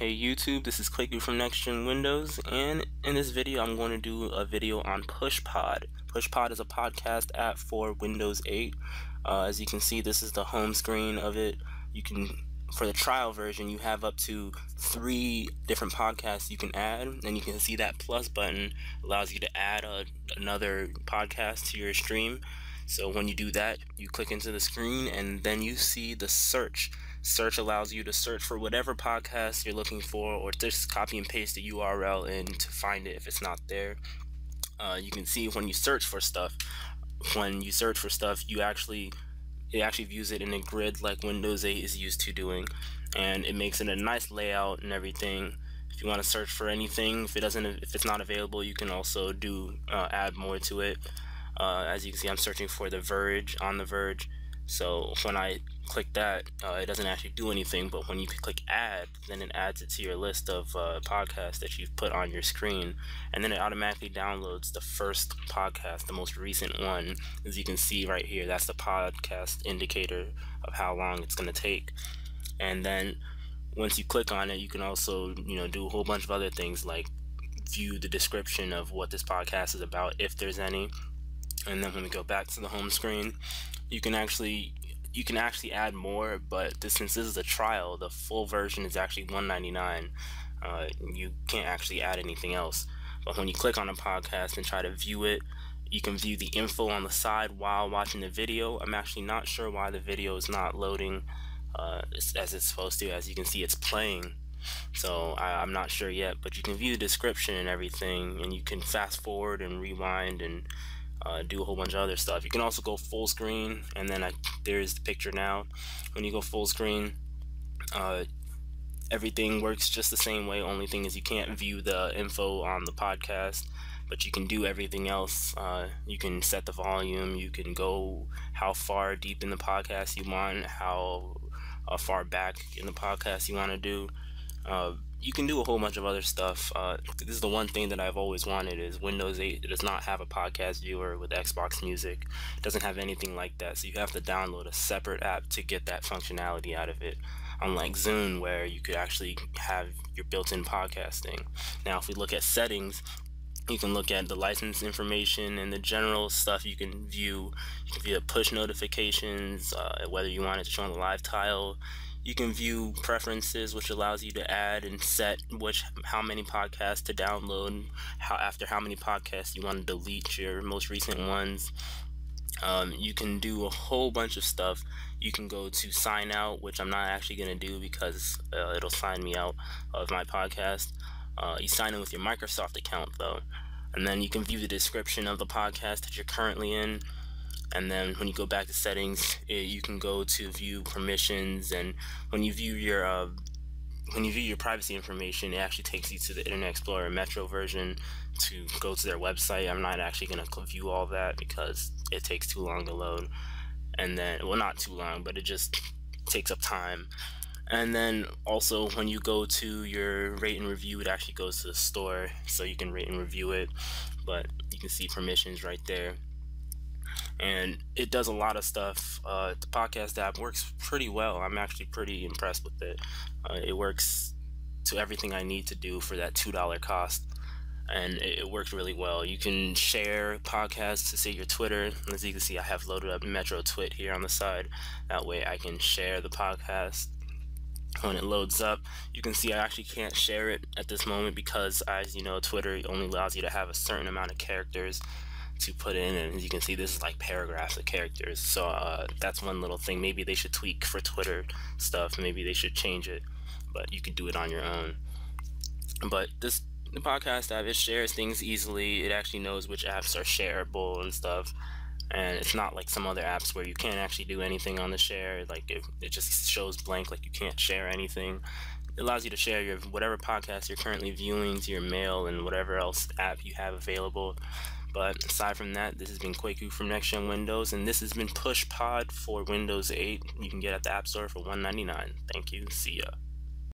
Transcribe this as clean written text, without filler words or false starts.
Hey YouTube, this is Clayton from Next Gen Windows, and in this video I'm going to do a video on PushPod. PushPod is a podcast app for Windows 8. As you can see, this is the home screen of it. For the trial version, you have up to 3 different podcasts you can add, and you can see that plus button allows you to add another podcast to your stream. So when you do that, you click into the screen and then you see the search. Search allows you to search for whatever podcast you're looking for, or just copy and paste the URL in to find it if it's not there. You can see when you search for stuff. When you search for stuff, it actually views it in a grid like Windows 8 is used to doing, and it makes it a nice layout and everything. If you want to search for anything, if it's not available, you can also add more to it. As you can see, I'm searching for the Verge on the Verge. So when I click that, it doesn't actually do anything, but when you click add, then it adds it to your list of podcasts that you've put on your screen, and then it automatically downloads the first podcast, the most recent one. As you can see right here, that's the podcast indicator of how long it's going to take. And then once you click on it, you can also do a whole bunch of other things like view the description of what this podcast is about, if there's any. And then when we go back to the home screen, you can actually add more, but since this is a trial, the full version is actually $1.99. You can't actually add anything else. But when you click on a podcast and try to view it, you can view the info on the side while watching the video. I'm actually not sure why the video is not loading as it's supposed to. As you can see, it's playing. So I'm not sure yet, but you can view the description and everything, and you can fast forward and rewind and do a whole bunch of other stuff. You can also go full screen, and then there's the picture now. When you go full screen, everything works just the same way. Only thing is you can't view the info on the podcast, but you can do everything else. You can set the volume, you can go how far deep in the podcast you want, how far back in the podcast you want to do. You can do a whole bunch of other stuff. This is the one thing that I've always wanted, is Windows 8 does not have a podcast viewer with Xbox Music. It doesn't have anything like that, so you have to download a separate app to get that functionality out of it, unlike Zune, where you could actually have your built-in podcasting. Now if we look at settings, you can look at the license information and the general stuff. You can view the push notifications, whether you want it to show on the live tile. You can view preferences, which allows you to add and set how many podcasts to download, after how many podcasts you want to delete your most recent ones. You can do a whole bunch of stuff. You can go to sign out, which I'm not actually going to do because it'll sign me out of my podcast. You sign in with your Microsoft account though, and then you can view the description of the podcast that you're currently in. And then when you go back to settings, you can go to view permissions, and when you view your privacy information, it actually takes you to the Internet Explorer Metro version to go to their website. I'm not actually going to view all that because it takes too long to load. And then, well, not too long, but it just takes up time. And then also when you go to your rate and review, it actually goes to the store, so you can rate and review it. But you can see permissions right there. And it does a lot of stuff. The podcast app works pretty well. I'm actually pretty impressed with it. It works to everything I need to do for that $2 cost, and it works really well. You can share podcasts to, say, your Twitter. As you can see, I have loaded up Metro Twit here on the side. That way I can share the podcast. When it loads up, you can see I actually can't share it at this moment because, as you know, Twitter only allows you to have a certain amount of characters to put in, and as you can see, this is like paragraphs of characters. So that's one little thing maybe they should tweak for Twitter stuff. Maybe they should change it, but you can do it on your own. But the podcast app, it shares things easily. It actually knows which apps are shareable and stuff, and it's not like some other apps where you can't actually do anything on the share. Like it just shows blank, like you can't share anything. It allows you to share your whatever podcast you're currently viewing to your mail and whatever else app you have available. But aside from that, this has been Kwaku from Next Gen Windows, and this has been PushPod for Windows 8. You can get at the App Store for $1.99. Thank you. See ya.